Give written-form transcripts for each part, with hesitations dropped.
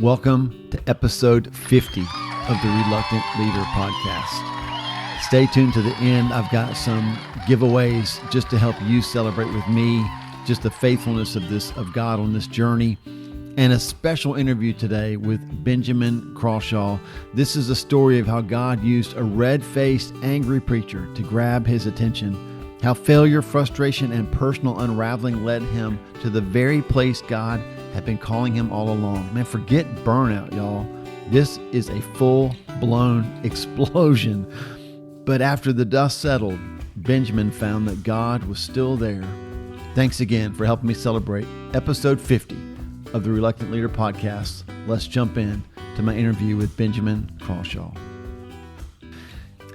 Welcome to episode 50 of the Reluctant Leader podcast. Stay tuned to the end. I've got some giveaways just to help you celebrate with me just the faithfulness of God on this journey, and a special interview today with Benjamin Crawshaw. This is a story of how God used a red-faced, angry preacher to grab his attention, how failure, frustration, and personal unraveling led him to the very place God had been calling him all along. Man, forget burnout, y'all. This is a full-blown explosion. But after the dust settled, Benjamin found that God was still there. Thanks again for helping me celebrate episode 50 of the Reluctant Leader podcast. Let's jump in to my interview with Benjamin Crawshaw.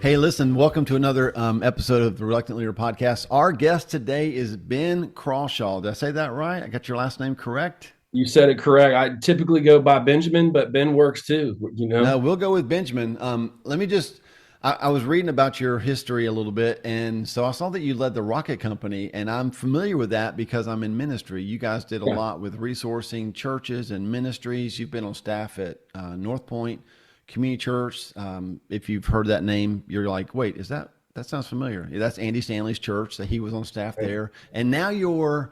Hey, listen, welcome to another episode of the Reluctant Leader podcast. Our guest today is Ben Crawshaw. Did I say that right? I got your last name correct? You said it correct. I typically go by Benjamin, but Ben works too, you know? No, we'll go with Benjamin. I was reading about your history a little bit, and so I saw that you led the rocket company, and I'm familiar with that because I'm in ministry. You guys did a lot with resourcing churches and ministries. You've been on staff at North Point Community Church. If you've heard that name, you're like, wait, that sounds familiar. Yeah, that's Andy Stanley's church, that he was on staff there. And now your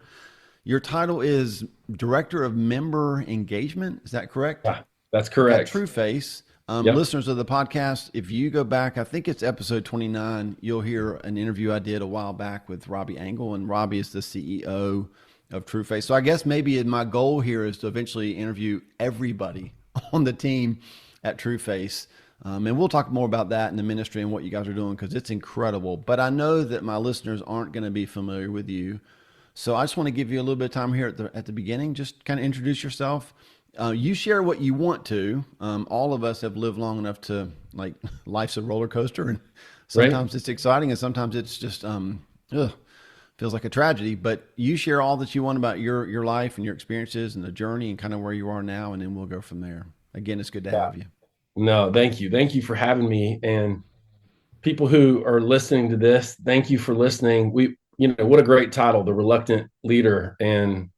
title is Director of Member Engagement. Is that correct? Yeah, that's correct. At True Face. Yep. Listeners of the podcast, if you go back, I think it's episode 29, you'll hear an interview I did a while back with Robbie Angle, and Robbie is the CEO of True Face. So I guess maybe my goal here is to eventually interview everybody on the team at True Face. And we'll talk more about that in the ministry and what you guys are doing, because it's incredible. But I know that my listeners aren't going to be familiar with you. So I just want to give you a little bit of time here at the beginning. Just kind of introduce yourself. You share what you want to. All of us have lived long enough to, like, life's a roller coaster, and sometimes it's exciting and sometimes it's just feels like a tragedy. But you share all that you want about your life and your experiences and the journey and kind of where you are now, and then we'll go from there. Again, it's good to have you. No, thank you. Thank you for having me. And people who are listening to this, thank you for listening. What a great title, The Reluctant Leader. And,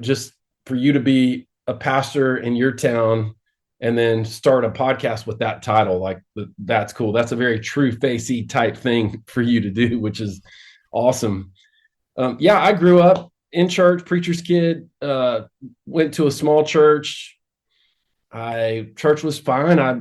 just for you to be a pastor in your town and then start a podcast with that title, that's cool. That's a very True Facey type thing for you to do, which is awesome. I grew up in church, preacher's kid, went to a small church. Church was fine. I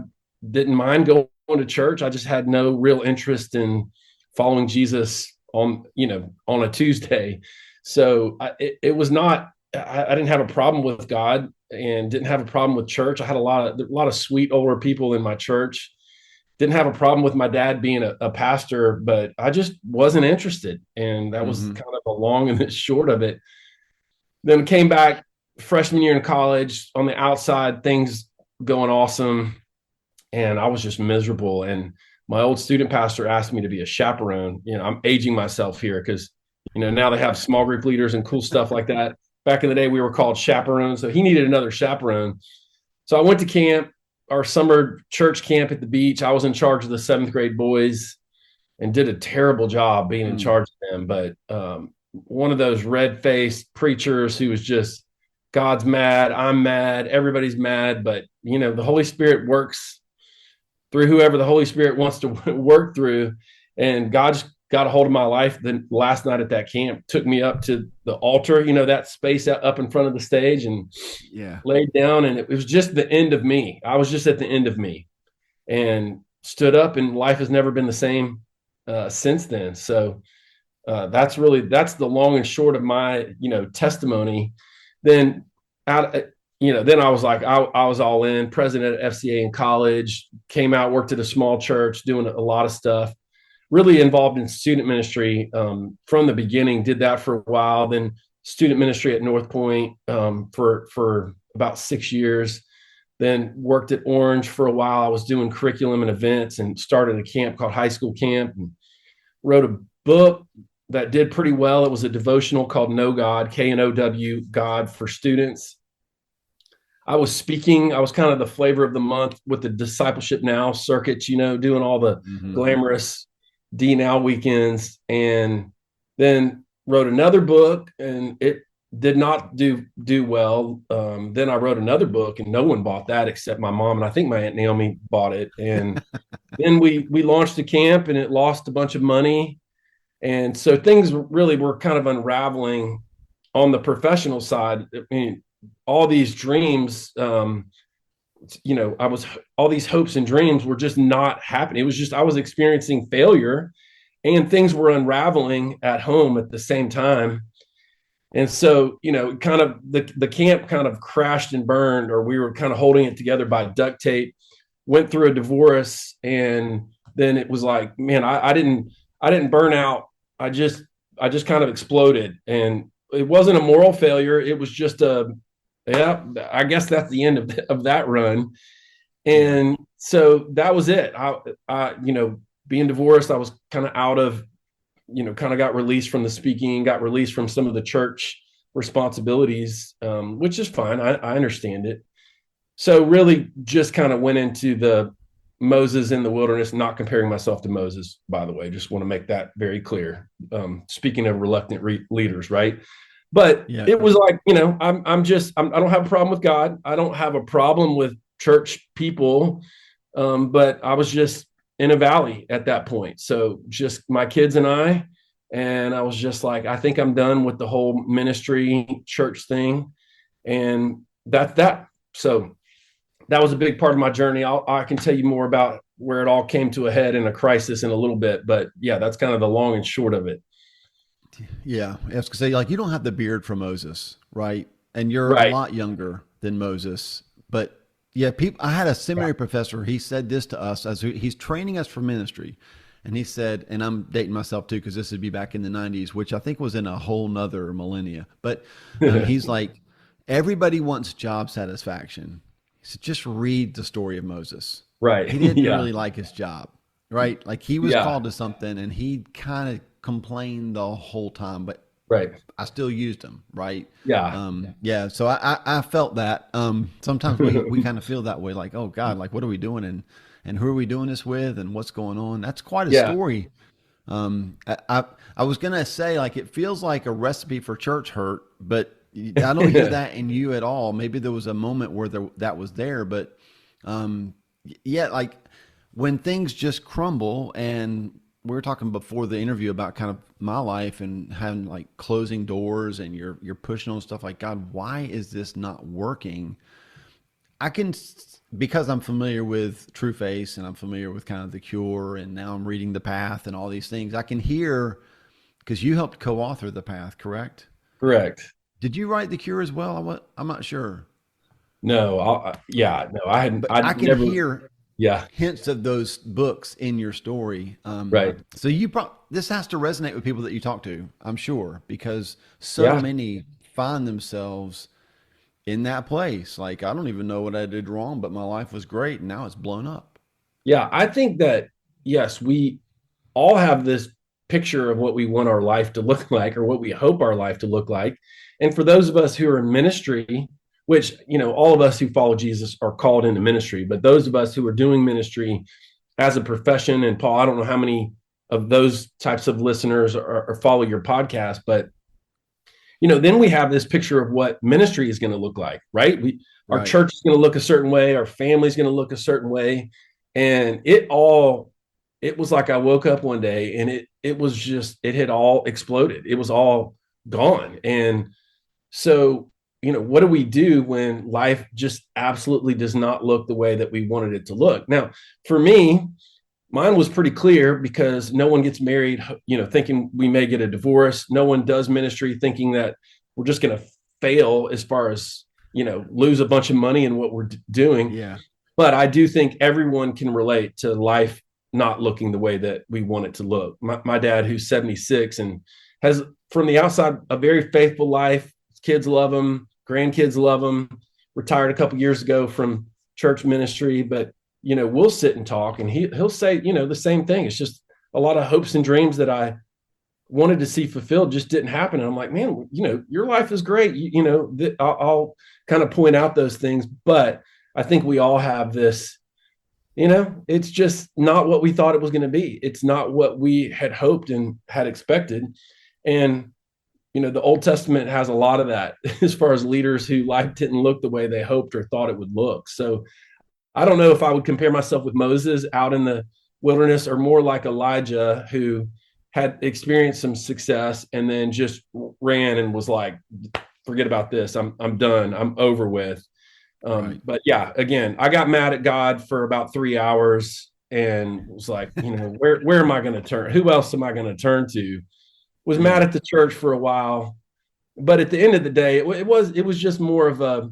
didn't mind going to church. I just had no real interest in following Jesus on a Tuesday. So it was not, I didn't have a problem with God and didn't have a problem with church. I had a lot of sweet older people in my church. Didn't have a problem with my dad being a pastor, but I just wasn't interested. And that was kind of the long and the short of it. Then came back freshman year in college, on the outside, things going awesome. And I was just miserable. And my old student pastor asked me to be a chaperone. I'm aging myself here because, now they have small group leaders and cool stuff like that. Back in the day, we were called chaperones. So he needed another chaperone. So I went to camp, our summer church camp at the beach. I was in charge of the 7th grade boys and did a terrible job being in charge of them. But one of those red-faced preachers who was just, God's mad, I'm mad, everybody's mad. But, the Holy Spirit works through whoever the Holy Spirit wants to work through. And God just got a hold of my life. Then last night at that camp, took me up to the altar, that space up in front of the stage, and laid down. And it was just the end of me. I was just at the end of me, and stood up, and life has never been the same since then. So that's the long and short of my, testimony. Then then I was like, I was all in, president at FCA in college, came out, worked at a small church, doing a lot of stuff, really involved in student ministry from the beginning, did that for a while, then student ministry at North Point for about 6 years, then worked at Orange for a while. I was doing curriculum and events and started a camp called High School Camp, and wrote a book that did pretty well. It was a devotional called Know God, K-N-O-W, God, for students. I was speaking. I was kind of the flavor of the month with the Discipleship Now circuits, doing all the glamorous D Now weekends, and then wrote another book, and it did not do well. Then I wrote another book, and no one bought that except my mom, and I think my Aunt Naomi bought it. And then we launched a camp, and it lost a bunch of money, and so things really were kind of unraveling on the professional side. I mean, all these dreams, I was all these hopes and dreams were just not happening. It was just I was experiencing failure, and things were unraveling at home at the same time. And so, kind of the camp kind of crashed and burned, or we were kind of holding it together by duct tape. Went through a divorce, and then it was like, man, I didn't burn out. I just kind of exploded, and it wasn't a moral failure. It was just yeah. I guess that's the end of that run. And so that was it. Being divorced, I was kind of out of, kind of got released from the speaking, got released from some of the church responsibilities, which is fine. I understand it. So really just kind of went into the Moses in the wilderness, not comparing myself to Moses, by the way, just want to make that very clear. Speaking of reluctant leaders, right? But it was like, I don't have a problem with God. I don't have a problem with church people. But I was just in a valley at that point. So just my kids and I was just like, I think I'm done with the whole ministry church thing. And that's that. So that was a big part of my journey. I can tell you more about where it all came to a head in a crisis in a little bit, but yeah, that's kind of the long and short of it. Yeah. I was gonna say, like, you don't have the beard from Moses, right? And you're a lot younger than Moses, but yeah, I had a seminary professor. He said this to us as he's training us for ministry. And he said, and I'm dating myself too, because this would be back in the 90s, which I think was in a whole nother millennia. But he's like, everybody wants job satisfaction. He said, just read the story of Moses. Right. He didn't really like his job, right? Like he was called to something, and he kind of complained the whole time, but I still used him, right? Yeah. So I felt that. Sometimes we kind of feel that way, like, oh God, like what are we doing, and who are we doing this with, and what's going on? That's quite a story. I was gonna say, like, it feels like a recipe for church hurt, but I don't hear that in you at all. Maybe there was a moment where that was there, but like when things just crumble, and we were talking before the interview about kind of my life and having like closing doors, and you're pushing on stuff like, God, why is this not working? Because I'm familiar with True Face, and I'm familiar with kind of The Cure, and now I'm reading The Path and all these things. I can hear, because you helped co-author The Path, correct? Correct. Did you write The Cure as well? I'm not sure. No, I hadn't. I can hear Yeah. hints of those books in your story. Right. So this has to resonate with people that you talk to, I'm sure, because many find themselves in that place. Like, I don't even know what I did wrong, but my life was great, and now it's blown up. Yeah. I think that, yes, we all have this picture of what we want our life to look like, or what we hope our life to look like. And for those of us who are in ministry, which, all of us who follow Jesus are called into ministry, but those of us who are doing ministry as a profession, and Paul, I don't know how many of those types of listeners or follow your podcast, but, then we have this picture of what ministry is going to look like, right? Our church is going to look a certain way. Our family is going to look a certain way. And it was like I woke up one day, and it had all exploded. It was all gone. And so, what do we do when life just absolutely does not look the way that we wanted it to look? Now, for me, mine was pretty clear, because no one gets married, thinking we may get a divorce. No one does ministry thinking that we're just going to fail as far as, lose a bunch of money in what we're doing. Yeah. But I do think everyone can relate to life not looking the way that we want it to look. My dad, who's 76 and has, from the outside, a very faithful life. His kids love him. Grandkids love him. Retired a couple years ago from church ministry, but we'll sit and talk, and he'll say, the same thing. It's just a lot of hopes and dreams that I wanted to see fulfilled just didn't happen. And I'm like, man, your life is great. I'll kind of point out those things, but I think we all have this, it's just not what we thought it was going to be. It's not what we had hoped and had expected. And the Old Testament has a lot of that as far as leaders who life didn't look the way they hoped or thought it would look. So I don't know if I would compare myself with Moses out in the wilderness, or more like Elijah, who had experienced some success and then just ran and was like, forget about this. I'm done. I'm over with. Right. But yeah, again, I got mad at God for about 3 hours and was like, where am I going to turn? Who else am I going to turn to? Was mad at the church for a while, but at the end of the day, it was just more of a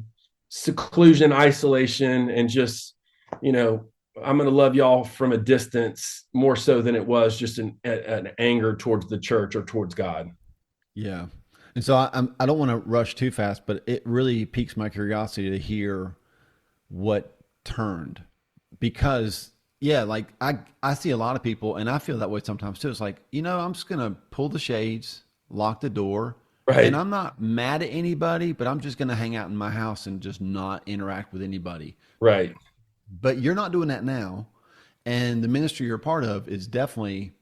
seclusion, isolation, and just, I'm going to love y'all from a distance more so than it was just an anger towards the church or towards God. Yeah. And so I don't want to rush too fast, but it really piques my curiosity to hear what turned, because yeah, like I see a lot of people, and I feel that way sometimes too. It's like, I'm just going to pull the shades, lock the door, Right. and I'm not mad at anybody, but I'm just going to hang out in my house and just not interact with anybody. Right. But you're not doing that now. And the ministry you're a part of is definitely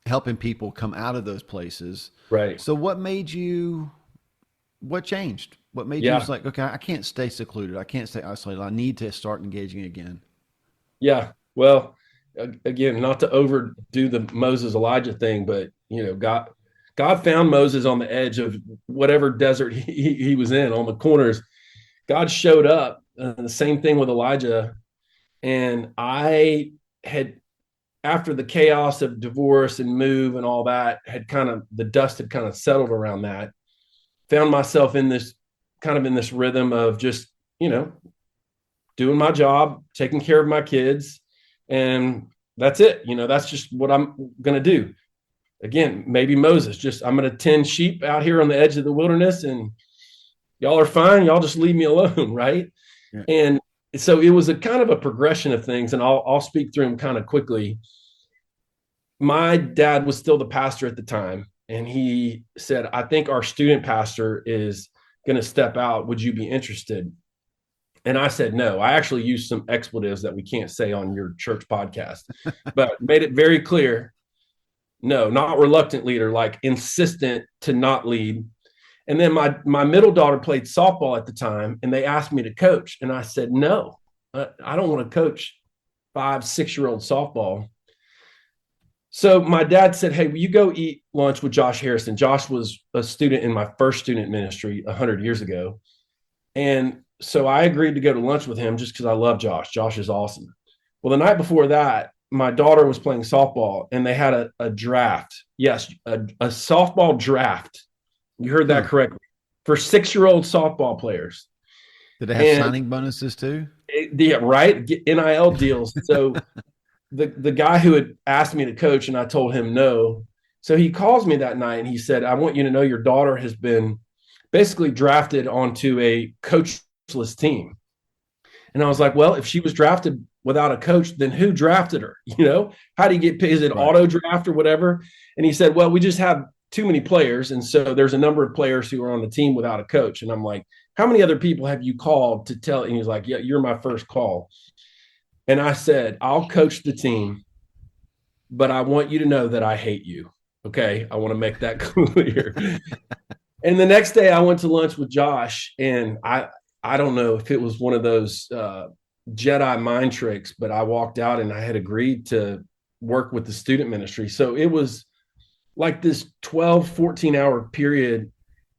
helping people come out of those places. Right. So what changed? What made you just like, okay, I can't stay secluded. I can't stay isolated. I need to start engaging again. Yeah. Well, again, not to overdo the Moses Elijah thing, but God found Moses on the edge of whatever desert he was in, on the corners. God showed up. The same thing with Elijah. And I had, after the chaos of divorce and move and all that, the dust had kind of settled around that, found myself in this rhythm of just, doing my job, taking care of my kids. And that's it. That's just what I'm going to do. Again, maybe Moses, I'm going to tend sheep out here on the edge of the wilderness, and y'all are fine. Y'all just leave me alone. Right. Yeah. And so it was a kind of a progression of things, and I'll speak through them kind of quickly. My dad was still the pastor at the time, and he said, I think our student pastor is going to step out. Would you be interested? And I said, no. I actually used some expletives that we can't say on your church podcast, but made it very clear. No, not reluctant leader, like insistent to not lead. And then my middle daughter played softball at the time, and they asked me to coach. And I said, no, I don't want to coach 5-6-year-old softball. So my dad said, hey, will you go eat lunch with Josh Harrison? Josh was a student in my first student ministry 100 years ago. And so I agreed to go to lunch with him just because I love Josh. Josh is awesome. Well, the night before that, my daughter was playing softball, and they had a draft. Yes, a softball draft. You heard that correctly. For 6-year-old softball players. Did they have signing bonuses too? Yeah, right. NIL deals. So the guy who had asked me to coach, and I told him no. So he calls me that night, and he said, I want you to know your daughter has been basically drafted onto a coachless team. And I was like, well, if she was drafted without a coach, then who drafted her? How do you get paid? Is it auto draft or whatever? And he said, well, we just have too many players. And so there's a number of players who are on the team without a coach. And I'm like, how many other people have you called to tell? And he's like, yeah, you're my first call. And I said, I'll coach the team, but I want you to know that I hate you. Okay. I want to make that clear. And the next day I went to lunch with Josh, and I don't know if it was one of those Jedi mind tricks, but I walked out and I had agreed to work with the student ministry. So it was like this 12, 14-hour period,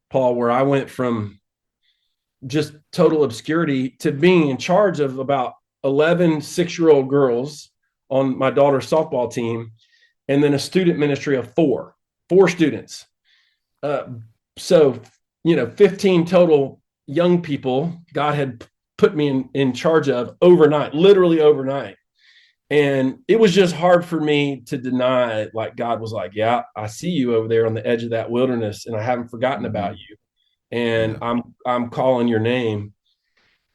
Paul, where I went from just total obscurity to being in charge of about 11 6-year-old girls on my daughter's softball team, and then a student ministry of four students. So, 15 total young people God had put me in charge of overnight, literally overnight. And it was just hard for me to deny, like God was like, yeah, I see you over there on the edge of that wilderness, and I haven't forgotten about you. And I'm calling your name.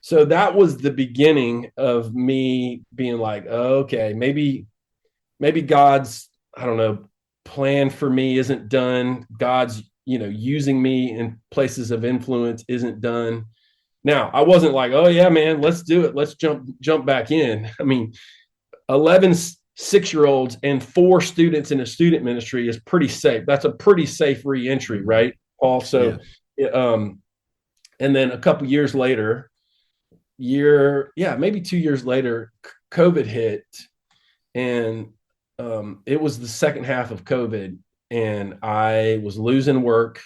So that was the beginning of me being like, oh, okay, maybe God's, I don't know, plan for me isn't done. God's, using me in places of influence isn't done. Now, I wasn't like, oh yeah, man, let's do it. Let's jump back in. I mean, 11 6-year-olds and 4 students in a student ministry is pretty safe. That's a pretty safe re-entry, right? Paul. Yeah. So, and then a couple years later, maybe 2 years later, COVID hit, and it was the second half of COVID, and I was losing work.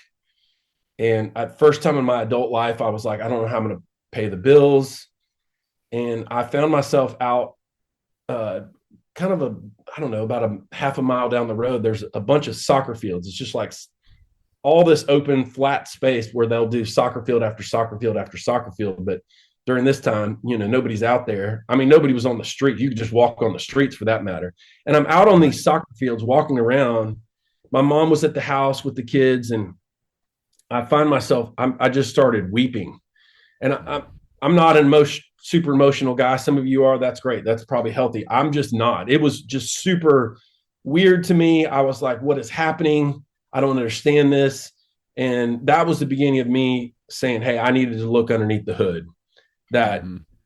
And at first time in my adult life, I was like, I don't know how I'm going to pay the bills. And I found myself out kind of I don't know, about a half a mile down the road. There's a bunch of soccer fields. It's just like all this open, flat space where they'll do soccer field after soccer field after soccer field. But during this time, nobody's out there. I mean, nobody was on the street. You could just walk on the streets for that matter. And I'm out on these soccer fields walking around. My mom was at the house with the kids, and I find myself, I just started weeping. And I'm not a super emotional guy. Some of you are. That's great. That's probably healthy. I'm just not. It was just super weird to me. I was like, what is happening? I don't understand this. And that was the beginning of me saying, hey, I needed to look underneath the hood. That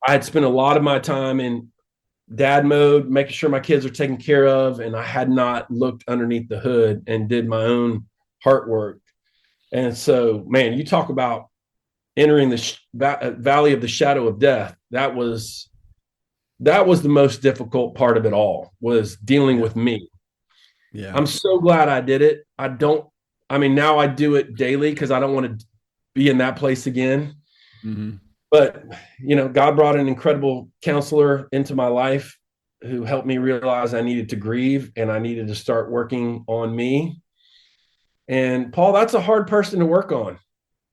I had spent a lot of my time in dad mode, making sure my kids are taken care of. And I had not looked underneath the hood and did my own heart work. And so, man, you talk about entering the valley of the shadow of death. That was the most difficult part of it all, was dealing with me. Yeah. I'm so glad I did it. Now I do it daily because I don't want to be in that place again. Mm-hmm. But, God brought an incredible counselor into my life who helped me realize I needed to grieve and I needed to start working on me. And Paul, that's a hard person to work on,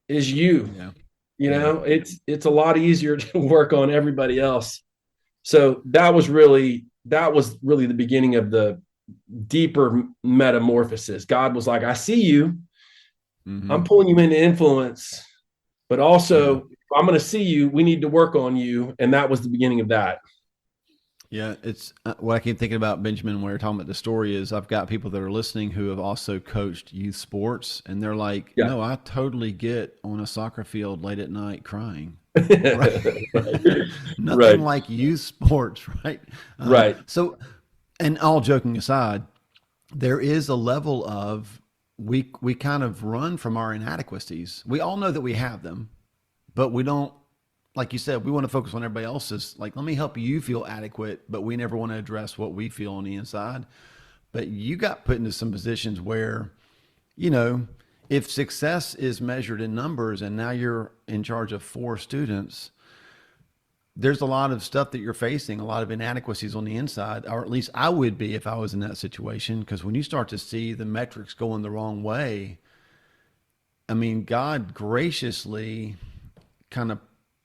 is you. Yeah. It's a lot easier to work on everybody else. So that was really the beginning of the deeper metamorphosis. God was like, I see you. Mm-hmm. I'm pulling you into influence, but also if I'm going to see you, we need to work on you. And that was the beginning of that. Yeah, it's what I keep thinking about, Benjamin, when we're talking about the story, is I've got people that are listening who have also coached youth sports, and they're like, no, I totally get on a soccer field late at night crying. Nothing like youth sports, right? Right. So, and all joking aside, there is a level of we kind of run from our inadequacies. We all know that we have them, but we don't. Like you said, we want to focus on everybody else's. Like, let me help you feel adequate, but we never want to address what we feel on the inside. But you got put into some positions where, if success is measured in numbers and now you're in charge of 4 students, there's a lot of stuff that you're facing, a lot of inadequacies on the inside, or at least I would be if I was in that situation. Because when you start to see the metrics going the wrong way, I mean, God graciously kind of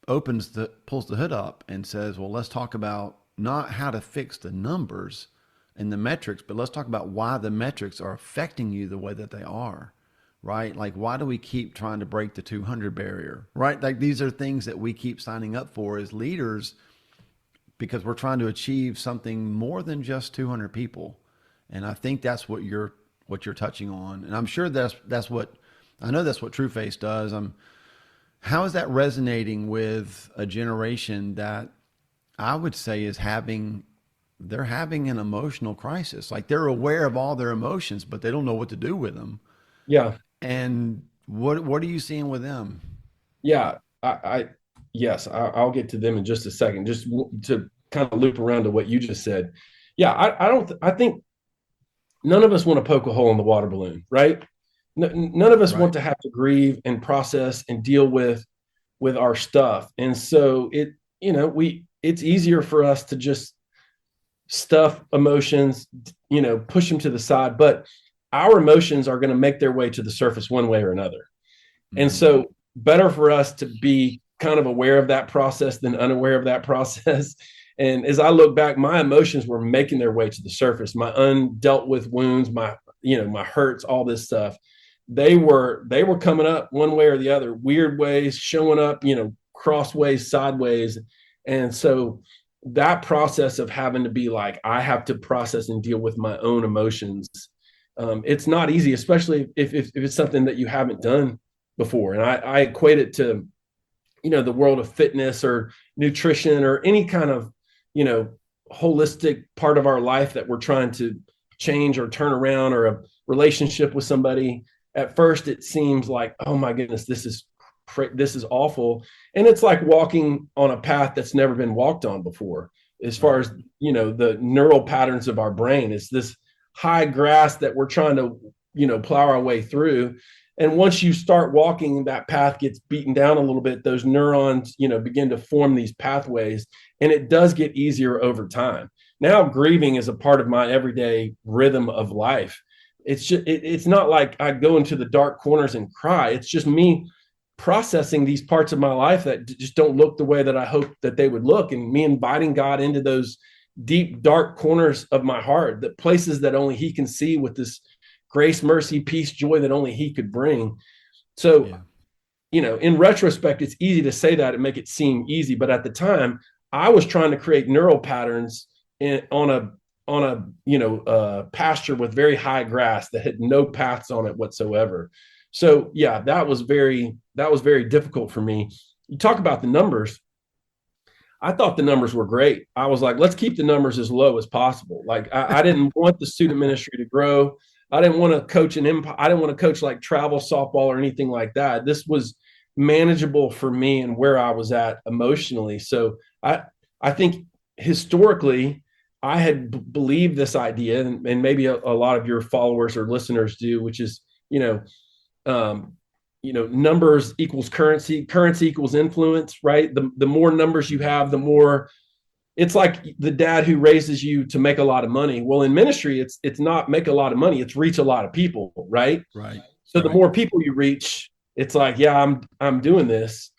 pulls the hood up and says, well, let's talk about not how to fix the numbers and the metrics, but let's talk about why the metrics are affecting you the way that they are, right? Like, why do we keep trying to break the 200 barrier, right? Like, these are things that we keep signing up for as leaders because we're trying to achieve something more than just 200 people. And I think that's what you're touching on. And I'm sure that's what True Face does. How is that resonating with a generation that I would say they're having an emotional crisis? Like, they're aware of all their emotions, but they don't know what to do with them. Yeah. And what are you seeing with them? Yeah, yes, I'll get to them in just a second, just to kind of loop around to what you just said. Yeah, I think none of us want to poke a hole in the water balloon, right? None of us want to have to grieve and process and deal with our stuff. And so it's easier for us to just stuff emotions, push them to the side, but our emotions are going to make their way to the surface one way or another. Mm-hmm. And so better for us to be kind of aware of that process than unaware of that process. And as I look back, my emotions were making their way to the surface. My undealt with wounds, my hurts, all this stuff. They were coming up one way or the other, weird ways, showing up, crossways, sideways. And so that process of having to be like, I have to process and deal with my own emotions. It's not easy, especially if it's something that you haven't done before. And I equate it to, the world of fitness or nutrition or any kind of, holistic part of our life that we're trying to change or turn around, or a relationship with somebody. at first it seems like, oh my goodness, this is awful. And it's like walking on a path that's never been walked on before, as far as, the neural patterns of our brain. It's this high grass that we're trying to, plow our way through. And once you start walking, that path gets beaten down a little bit. Those neurons, begin to form these pathways, and it does get easier over time. Now, grieving is a part of my everyday rhythm of life. It's not like I go into the dark corners and cry. It's just me processing these parts of my life that just don't look the way that I hope that they would look, and me inviting God into those deep, dark corners of my heart, the places that only He can see, with this grace, mercy, peace, joy that only He could bring. So, in retrospect, it's easy to say that and make it seem easy. But at the time, I was trying to create neural patterns on a pasture with very high grass that had no paths on it whatsoever. So yeah, that was very difficult for me. You talk about the numbers. I thought the numbers were great. I was like, let's keep the numbers as low as possible. Like I didn't want the student ministry to grow. I didn't want to coach an empire. I didn't want to coach like travel softball or anything like that. This was manageable for me and where I was at emotionally. So I think historically I had believed this idea, and maybe a lot of your followers or listeners do, which is, numbers equals currency equals influence, right? The more numbers you have, the more. It's like the dad who raises you to make a lot of money. Well, in ministry, it's not make a lot of money, it's reach a lot of people, right? Right. So the more people you reach, it's like, yeah, I'm doing this.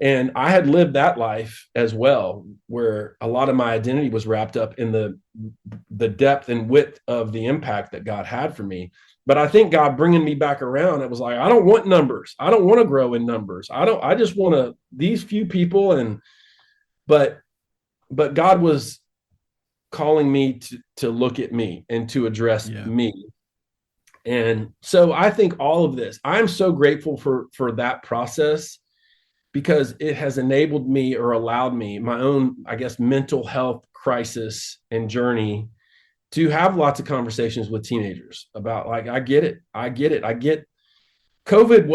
And I had lived that life as well, where a lot of my identity was wrapped up in the depth and width of the impact that God had for me. But I think God bringing me back around, it was like, I don't want numbers. I don't want to grow in numbers. I just want these few people. But God was calling me to look at me and to address me. And so I think all of this, I'm so grateful for that process, because it has enabled me, or allowed me, my own, I guess, mental health crisis and journey, to have lots of conversations with teenagers about, like, I get it. COVID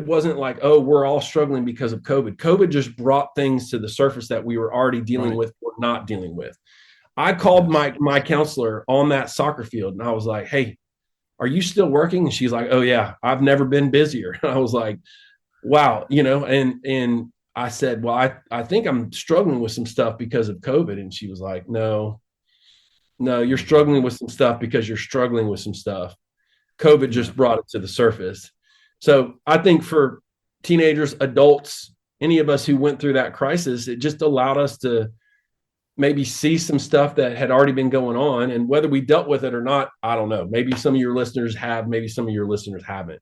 wasn't like, oh, we're all struggling because of COVID. COVID just brought things to the surface that we were already dealing with or not dealing with. I called my counselor on that soccer field, and I was like, hey, are you still working? And she's like, oh yeah, I've never been busier. And I was like, wow, and I said, well, I think I'm struggling with some stuff because of COVID. And she was like, no, you're struggling with some stuff because you're struggling with some stuff. COVID just brought it to the surface. So I think for teenagers, adults, any of us who went through that crisis, it just allowed us to maybe see some stuff that had already been going on. And whether we dealt with it or not, I don't know. Maybe some of your listeners have, maybe some of your listeners haven't.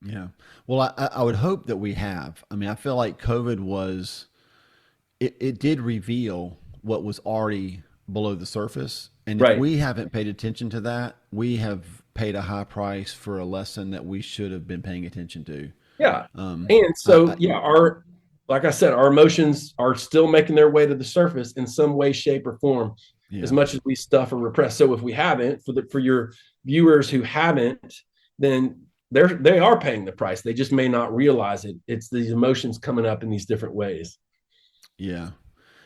Yeah. Well, I would hope that we have. I mean, I feel like COVID it did reveal what was already below the surface. And if we haven't paid attention to that, we have paid a high price for a lesson that we should have been paying attention to. Yeah. And so, like I said, our emotions are still making their way to the surface in some way, shape, or form, as much as we stuff or repress. So if we haven't, for your viewers who haven't, then they are paying the price. They just may not realize it. It's these emotions coming up in these different ways. Yeah.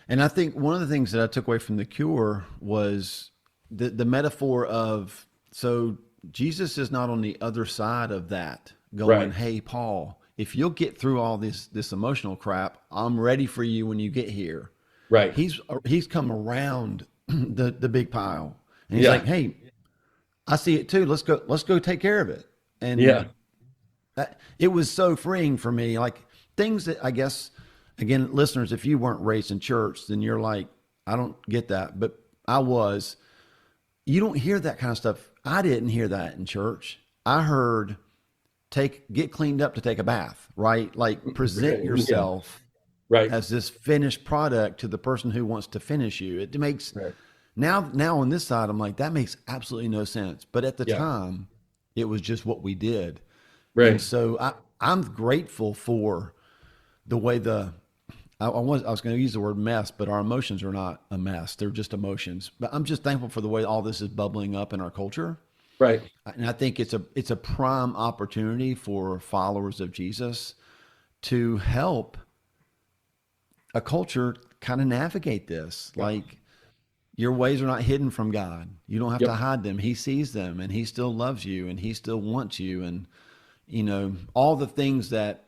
And I think one of the things that I took away from the cure was the metaphor of, so Jesus is not on the other side of that going, hey, Paul, if you'll get through all this emotional crap, I'm ready for you when you get here. Right. He's come around the big pile, and he's like, hey, I see it too. Let's go take care of it. And it was so freeing for me. Like, things that, I guess, again, listeners, if you weren't raised in church, then you're like, I don't get that. But I was. You don't hear that kind of stuff. I didn't hear that in church. I heard get cleaned up to take a bath, right? Like, present yourself as this finished product to the person who wants to finish you. It makes now on this side, I'm like, that makes absolutely no sense. But at the time, it was just what we did. Right. And so I'm grateful for the way I was going to use the word mess, but our emotions are not a mess. They're just emotions. But I'm just thankful for the way all this is bubbling up in our culture. Right. And I think it's a prime opportunity for followers of Jesus to help a culture kind of navigate this. Yeah. Like, your ways are not hidden from God. You don't have to Yep. hide them. He sees them, and he still loves you, and he still wants you. And, all the things that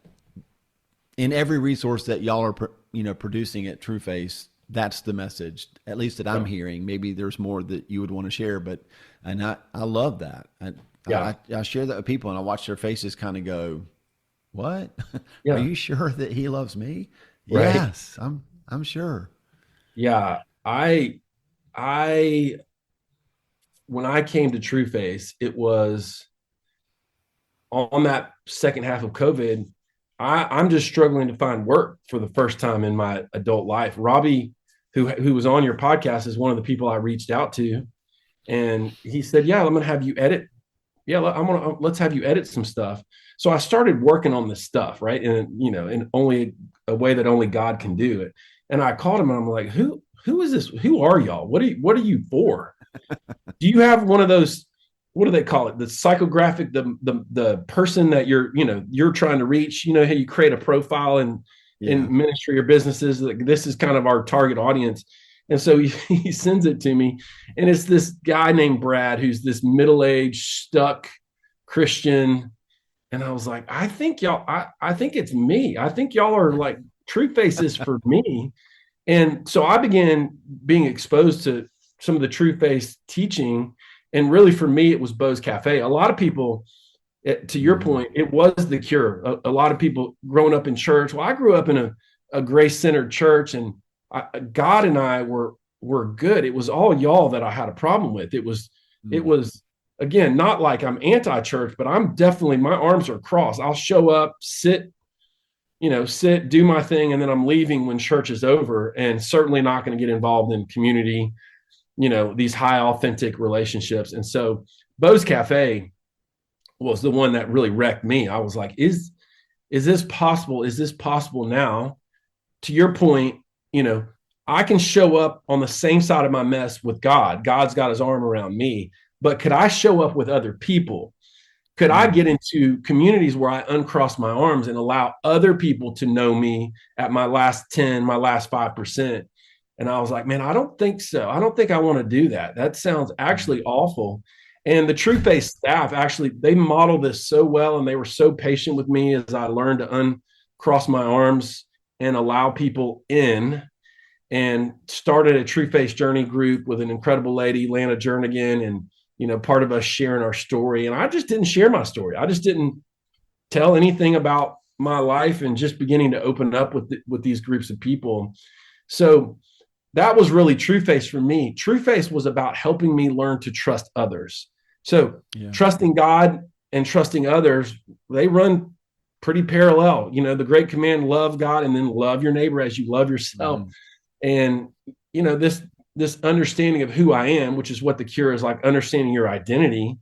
in every resource that y'all are, producing at TrueFace, that's the message, at least that I'm hearing. Maybe there's more that you would want to share, and I love that. I share that with people, and I watch their faces kind of go, what? Are Yeah. you sure that he loves me? Right. Yes, I'm sure. Yeah. I when I came to TrueFace, it was on that second half of COVID. I'm just struggling to find work for the first time in my adult life. Robbie, who was on your podcast, is one of the people I reached out to, and he said, "Yeah, I'm going to have you edit. Yeah, let's have you edit some stuff." So I started working on this stuff, right? And in only a way that only God can do it. And I called him, and I'm like, "Who is this? Who are y'all? What are you for? Do you have one of those? What do they call it? The psychographic, the person that you're trying to reach. You know how you create a profile in ministry or businesses. Like, this is kind of our target audience." And so he sends it to me, and it's this guy named Brad, who's this middle-aged, stuck Christian. And I was like, I think it's me. I think y'all are like True Faces for me. And so I began being exposed to some of the True Face teaching. And really, for me, it was Bo's Cafe. A lot of people, to your point, it was the cure. A lot of people growing up in church. Well, I grew up in a grace-centered church, and God and I were good. It was all y'all that I had a problem with. It was again, not like I'm anti-church, but I'm definitely, my arms are crossed. I'll show up, sit, do my thing, and then I'm leaving when church is over, and certainly not going to get involved in community, these high authentic relationships. And so Bo's Cafe was the one that really wrecked me. I was like, is this possible? Is this possible now? To your point, I can show up on the same side of my mess with God. God's got his arm around me, but could I show up with other people? Could I get into communities where I uncross my arms and allow other people to know me at my last 10, my last 5%? And I was like, man, I don't think so. I don't think I want to do that. That sounds actually awful. And the True Face staff, actually, they modeled this so well, and they were so patient with me as I learned to uncross my arms and allow people in, and started a True Face Journey group with an incredible lady, Lana Jernigan, and part of us sharing our story. And I just didn't share my story. I just didn't tell anything about my life, and just beginning to open up with these groups of people. So that was really True Face for me. True Face was about helping me learn to trust others. So trusting God and trusting others, they run pretty parallel. The great command, love God, and then love your neighbor as you love yourself. And, this understanding of who I am, which is what the cure is, like understanding your identity,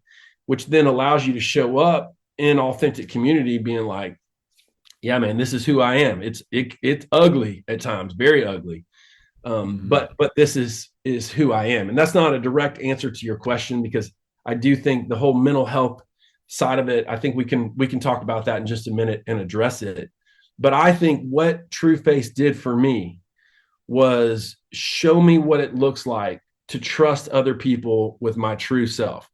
which then allows you to show up in authentic community being like, yeah, man, this is who I am. It's ugly at times, very ugly. But this is who I am. And that's not a direct answer to your question, because I do think the whole mental health side of it, I think we can talk about that in just a minute and address it. But I think what True Face did for me was show me what it looks like to trust other people with my true self.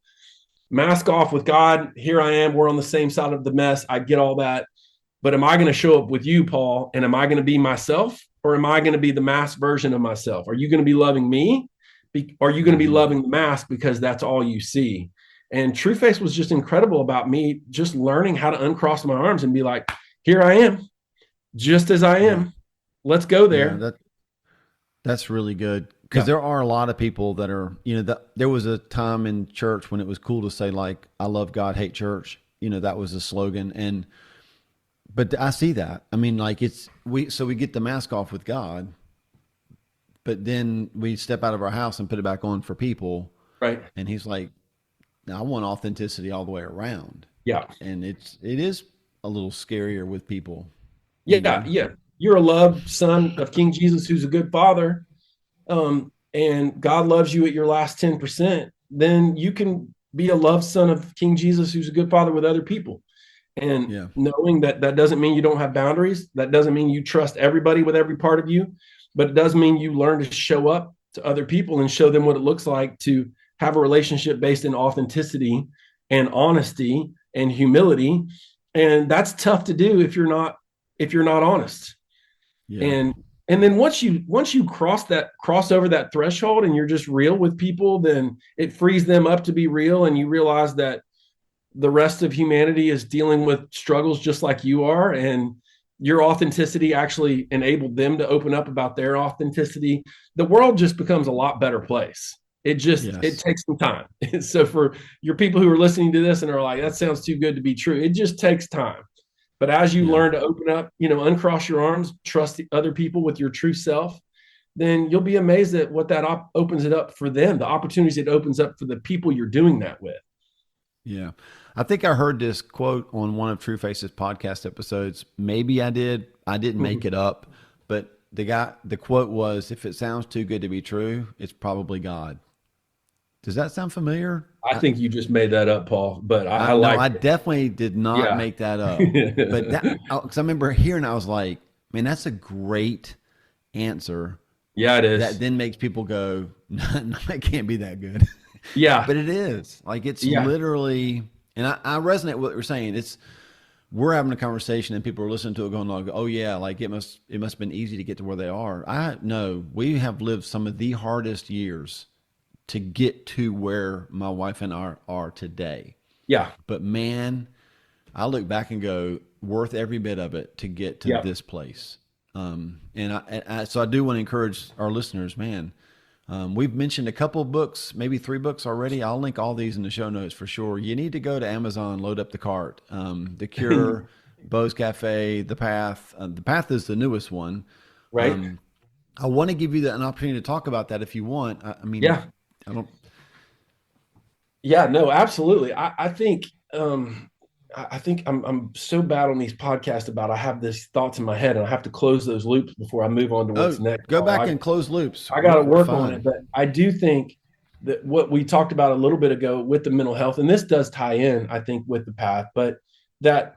Mask off with God. Here I am. We're on the same side of the mess. I get all that. But am I going to show up with you, Paul? And am I going to be myself, or am I going to be the masked version of myself? Are you going to be loving me? Are you going to be loving the mask because that's all you see? And True Face was just incredible about me just learning how to uncross my arms and be like, here I am, just as I am. Let's go there. Yeah, that's really good, because there are a lot of people that are, there was a time in church when it was cool to say, like, I love God, hate church. That was a slogan. But I see that. I mean, like, we get the mask off with God, but then we step out of our house and put it back on for people. Right. And he's like, I want authenticity all the way around. Yeah. And it is a little scarier with people. Yeah. You're a loved son of King Jesus, who's a good father. And God loves you at your last 10%. Then you can be a loved son of King Jesus, who's a good father with other people. And Yeah. knowing that that doesn't mean you don't have boundaries. That doesn't mean you trust everybody with every part of you, but it does mean you learn to show up to other people and show them what it looks like to have a relationship based in authenticity and honesty and humility. And that's tough to do if you're not honest. Yeah. And then once you cross over that threshold and you're just real with people, then it frees them up to be real, and you realize that the rest of humanity is dealing with struggles just like you are, and your authenticity actually enabled them to open up about their authenticity. The world just becomes a lot better place. It Yes. takes some time. So for your people who are listening to this and are like, that sounds too good to be true, it just takes time. But as you Yeah. learn to open up, uncross your arms, trust the other people with your true self, then you'll be amazed at what that opens it up for them, the opportunities it opens up for the people you're doing that with. Yeah. I think I heard this quote on one of True Face's podcast episodes. Maybe I did. I didn't make it up, but the quote was, if it sounds too good to be true, it's probably God. Does that sound familiar? I think you just made that up, Paul, but I No, like I it. definitely did not Yeah. make that up. But because I remember hearing, I was like, man, that's a great answer Yeah, it that is. then makes people go, no, it can't be that good. Yeah. But it is. Like, it's Yeah. literally, and I resonate with what you're saying. We're having a conversation and people are listening to it going like, oh yeah, like it must have been easy to get to where they are. I know we have lived some of the hardest years to get to where my wife and I are today. Yeah. But man, I look back and go, worth every bit of it to get to Yeah. this place. So I do want to encourage our listeners, man. We've mentioned a couple of books, maybe 3 books already. I'll link all these in the show notes for sure. You need to go to Amazon, load up the cart. The Cure, Bo's Cafe, The Path. The Path is the newest one. Right. I want to give you an opportunity to talk about that if you want. I mean, Yeah. I don't. Yeah, no, absolutely. I think I'm so bad on these podcasts about I have these thoughts in my head and I have to close those loops before I move on to Oh, what's next. go Paul. back and close loops. I got to We're work on it, fine. but I do think that what we talked about a little bit ago with the mental health, and this does tie in, I think, with the path, but that,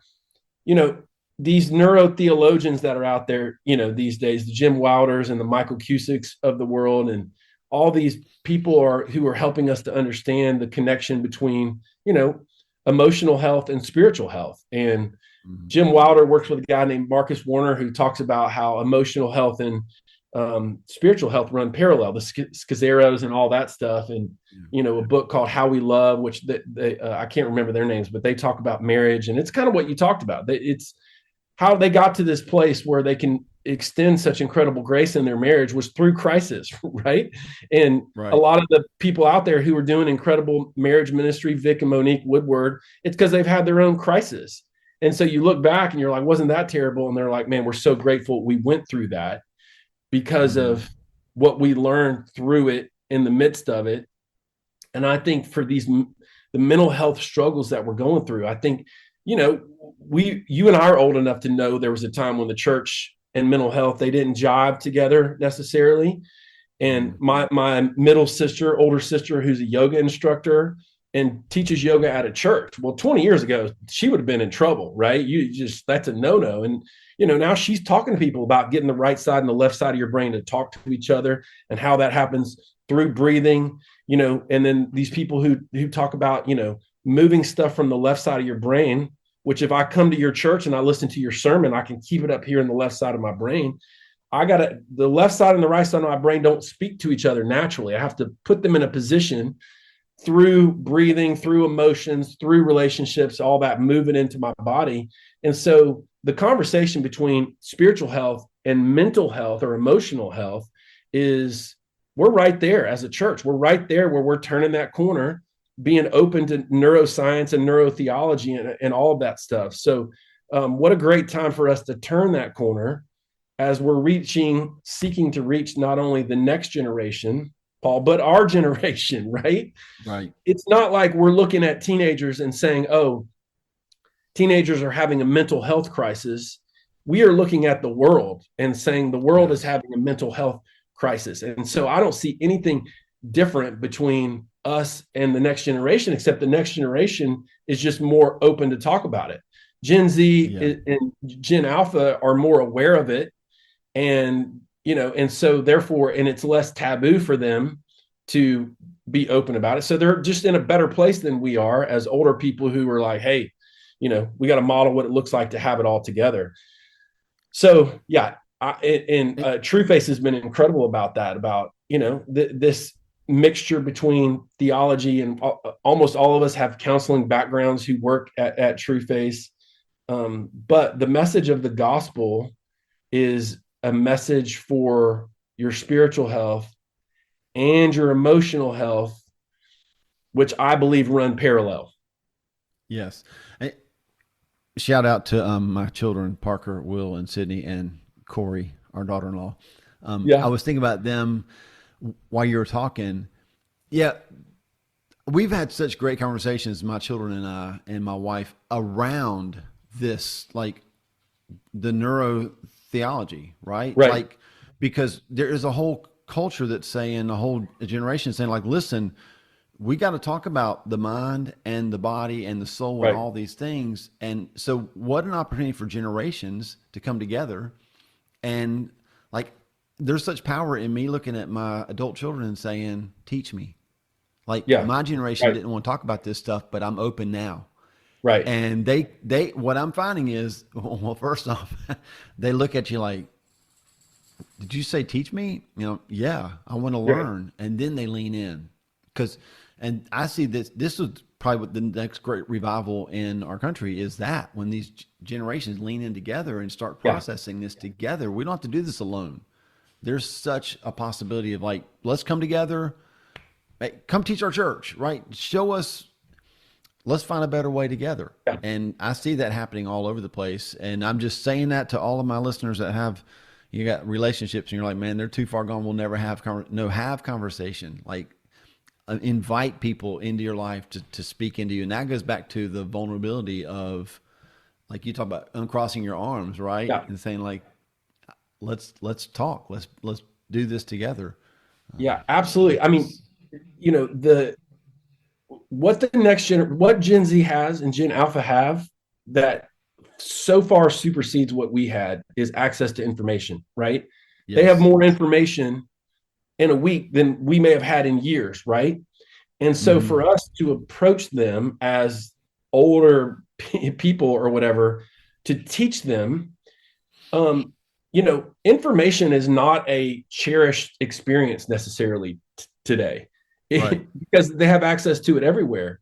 you know, these neurotheologians that are out there, these days, the Jim Wilders and the Michael Cusicks of the world, and all these people who are helping us to understand the connection between, emotional health and spiritual health. And Mhm. Jim Wilder works with a guy named Marcus Warner who talks about how emotional health and spiritual health run parallel, the Scazeros and all that stuff. And, a book called How We Love, which I can't remember their names, but they talk about marriage. And it's kind of what you talked about. It's how they got to this place where they can extend such incredible grace in their marriage was through crisis, right? And a Right. lot of the people out there who are doing incredible marriage ministry, Vic and Monique Woodward, it's because they've had their own crisis. And so you look back and you're like, wasn't that terrible? And they're like, man, we're so grateful we went through that because Mm-hmm. of what we learned through it in the midst of it. And I think for the mental health struggles that we're going through, I think, you and I are old enough to know there was a time when the church and mental health, they didn't jive together necessarily. And Mm-hmm. my older sister, who's a yoga instructor and teaches yoga at a church. Well, 20 years ago, she would have been in trouble, right? That's a no-no. And, now she's talking to people about getting the right side and the left side of your brain to talk to each other and how that happens through breathing, and then these people who talk about, moving stuff from the left side of your brain, which if I come to your church and I listen to your sermon, I can keep it up here in the left side of my brain. The left side and the right side of my brain don't speak to each other naturally. I have to put them in a position through breathing, through emotions, through relationships, all that moving into my body. And so the conversation between spiritual health and mental health or emotional health is we're right there as a church. We're right there where we're turning that corner, being open to neuroscience and neurotheology and all of that stuff. So what a great time for us to turn that corner as we're seeking to reach not only the next generation, Paul, but our generation, right? Right. It's not like we're looking at teenagers and saying, oh, teenagers are having a mental health crisis. We are looking at the world and saying the world is Yes. having a mental health crisis. And so I don't see anything different between us and the next generation, except the next generation is just more open to talk about it. Gen Z and Gen Alpha are more aware of it. And, and so therefore, and it's less taboo for them to be open about it. So they're just in a better place than we are as older people who are like, hey, we got to model what it looks like to have it all together. So yeah, TrueFace has been incredible about that, about, this mixture between theology, and almost all of us have counseling backgrounds who work at TrueFace. But the message of the gospel is a message for your spiritual health and your emotional health, which I believe run parallel. Yes. Shout out to my children, Parker, Will, and Sydney, and Corey, our daughter-in-law. I was thinking about them while you were talking. Yeah, we've had such great conversations, my children and I and my wife, around this, like the neurotheology, right? Like, because there is a whole culture that's saying, a whole generation saying, like, listen, we got to talk about the mind and the body and the soul and all these things. And so what an opportunity for generations to come together. And like, there's such power in me looking at my adult children and saying, teach me. Like my generation didn't want to talk about this stuff, but I'm open now. Right. And they, what I'm finding is, well, first off, they look at you like, did you say teach me? Yeah, I want to learn. And then they lean in. And I see this is probably what the next great revival in our country is, that when these generations lean in together and start processing this together. We don't have to do this alone. There's such a possibility of like, let's come together. Hey, come teach our church, right? Show us, let's find a better way together. Yeah. And I see that happening all over the place. And I'm just saying that to all of my listeners that you got relationships and you're like, man, they're too far gone. We'll never have conversation. Like, invite people into your life to speak into you. And that goes back to the vulnerability of, like you talk about, uncrossing your arms, right? Yeah. And saying like, let's talk, let's do this together. Yeah, absolutely. I mean, what Gen Z has and Gen Alpha have that so far supersedes what we had is access to information, right? Yes. They have more information in a week than we may have had in years, right? And so for us to approach them as older people or whatever, to teach them, information is not a cherished experience necessarily today, because they have access to it everywhere.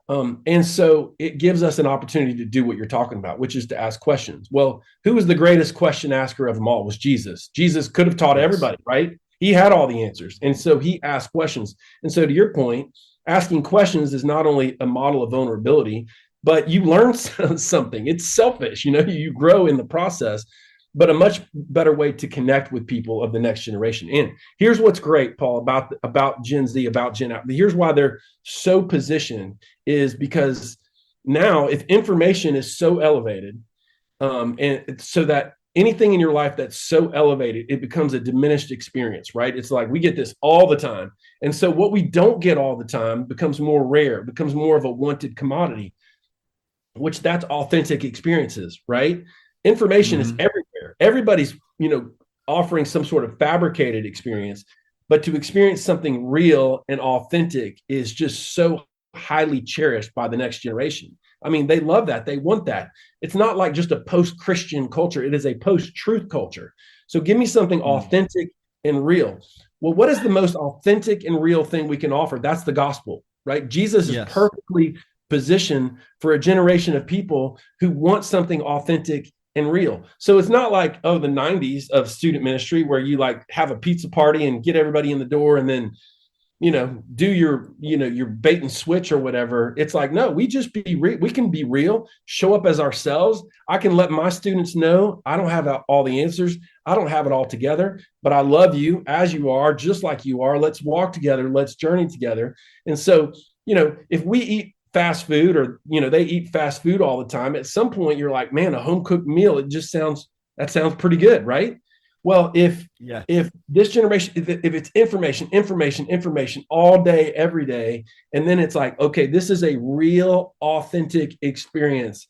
And so it gives us an opportunity to do what you're talking about, which is to ask questions. Well, who was the greatest question asker of them all? Was Jesus. Jesus could have taught everybody, right? He had all the answers. And so he asked questions. And so to your point, asking questions is not only a model of vulnerability, but you learn something. It's selfish, you grow in the process, but a much better way to connect with people of the next generation. And here's what's great, Paul, about Gen Z, about Gen Alpha. Here's why they're so positioned, is because now if information is so elevated, and so that anything in your life that's so elevated, it becomes a diminished experience, right? It's like we get this all the time. And so what we don't get all the time becomes more rare, becomes more of a wanted commodity, which that's authentic experiences, right? Information is everywhere. Everybody's, offering some sort of fabricated experience, but to experience something real and authentic is just so highly cherished by the next generation. I mean, they love that. They want that. It's not like just a post-Christian culture. It is a post-truth culture. So give me something authentic and real. Well, what is the most authentic and real thing we can offer? That's the gospel, right? Jesus is perfectly positioned for a generation of people who want something authentic and real. So it's not like, the 90s of student ministry where you like have a pizza party and get everybody in the door and then do your bait and switch or whatever. It's like, no, we just we can be real, show up as ourselves. I can let my students know I don't have all the answers. I don't have it all together, but I love you as you are, just like you are. Let's walk together. Let's journey together. And so, if we eat fast food or, they eat fast food all the time, at some point you're like, man, a home cooked meal, that sounds pretty good. Right. Well, if Yeah. if this generation, if it's information all day, every day, and then it's like, okay, this is a real, authentic experience,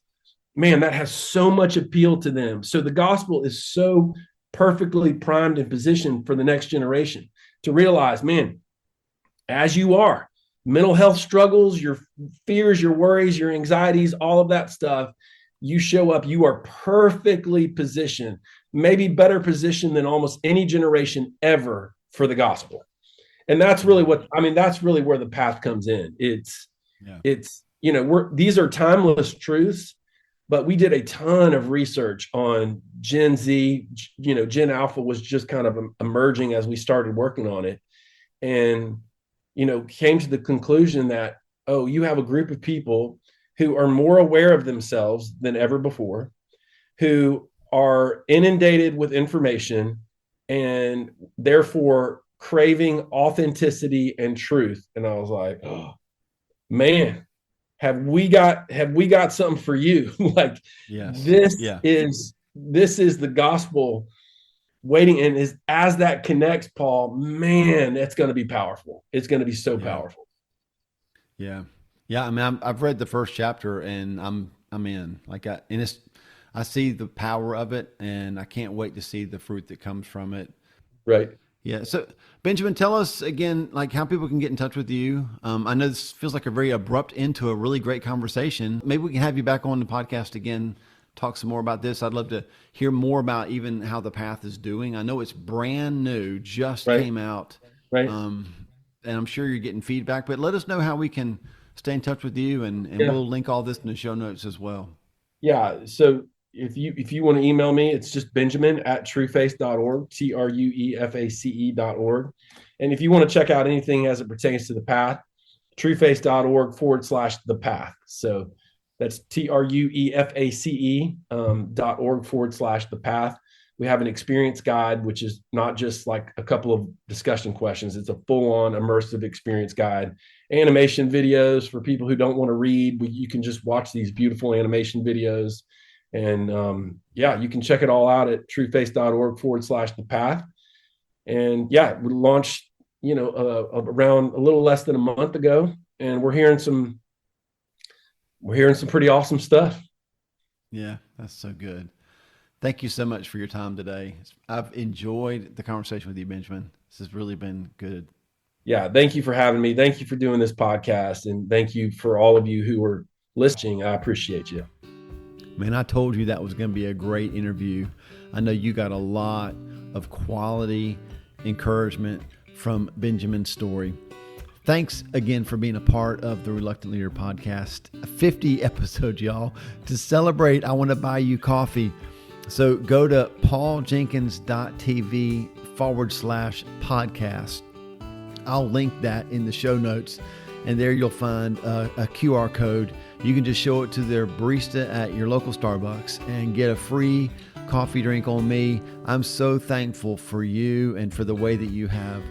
man, that has so much appeal to them. So the gospel is so perfectly primed and positioned for the next generation to realize, man, as you are, mental health struggles, your fears, your worries, your anxieties, all of that stuff, you show up, you are perfectly positioned, maybe better positioned than almost any generation ever for the gospel. And that's really that's really where the path comes in. It's these are timeless truths, but we did a ton of research on Gen Z. Gen Alpha was just kind of emerging as we started working on it, and came to the conclusion that, oh, you have a group of people who are more aware of themselves than ever before, who are inundated with information and therefore craving authenticity and truth. And I was like, oh man, have we got something for you? Like, Yes. this is the gospel waiting. And as that connects, Paul, man, that's going to be powerful. It's going to be so powerful. Yeah. Yeah. I mean, I've read the first chapter and I'm in. I see the power of it, and I can't wait to see the fruit that comes from it. Right. Yeah. So, Benjamin, tell us again, like, how people can get in touch with you. I know this feels like a very abrupt end to a really great conversation. Maybe we can have you back on the podcast again, talk some more about this. I'd love to hear more about even how the path is doing. I know it's brand new, just came out. Right. And I'm sure you're getting feedback, but let us know how we can stay in touch with you, and we'll link all this in the show notes as well. Yeah. So if you want to email me, it's just benjamin@trueface.org, TRUEFACE.org. And if you want to check out anything as it pertains to the path, trueface.org/the path. So that's TRUEFACE.org/the path. We have an experience guide, which is not just like a couple of discussion questions. It's a full-on immersive experience guide. Animation videos for people who don't want to read. You can just watch these beautiful animation videos. And you can check it all out at trueface.org/the path. And we launched, around a little less than a month ago, and we're hearing some pretty awesome stuff. Yeah, that's so good. Thank you so much for your time today. I've enjoyed the conversation with you, Benjamin. This has really been good. Yeah, thank you for having me. Thank you for doing this podcast, and thank you for all of you who are listening. I appreciate you. Man, I told you that was going to be a great interview. I know you got a lot of quality encouragement from Benjamin's story. Thanks again for being a part of the Reluctant Leader podcast. 50 episodes, y'all. To celebrate, I want to buy you coffee. So go to pauljenkins.tv/podcast. I'll link that in the show notes, and there you'll find a QR code. You can just show it to their barista at your local Starbucks and get a free coffee drink on me. I'm so thankful for you and for the way that you have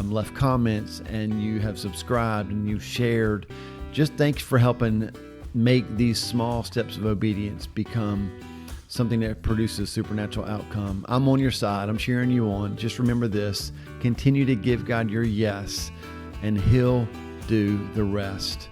left comments and you have subscribed and you've shared. Just thanks for helping make these small steps of obedience become something that produces supernatural outcome. I'm on your side. I'm cheering you on. Just remember this. Continue to give God your yes, and He'll do the rest.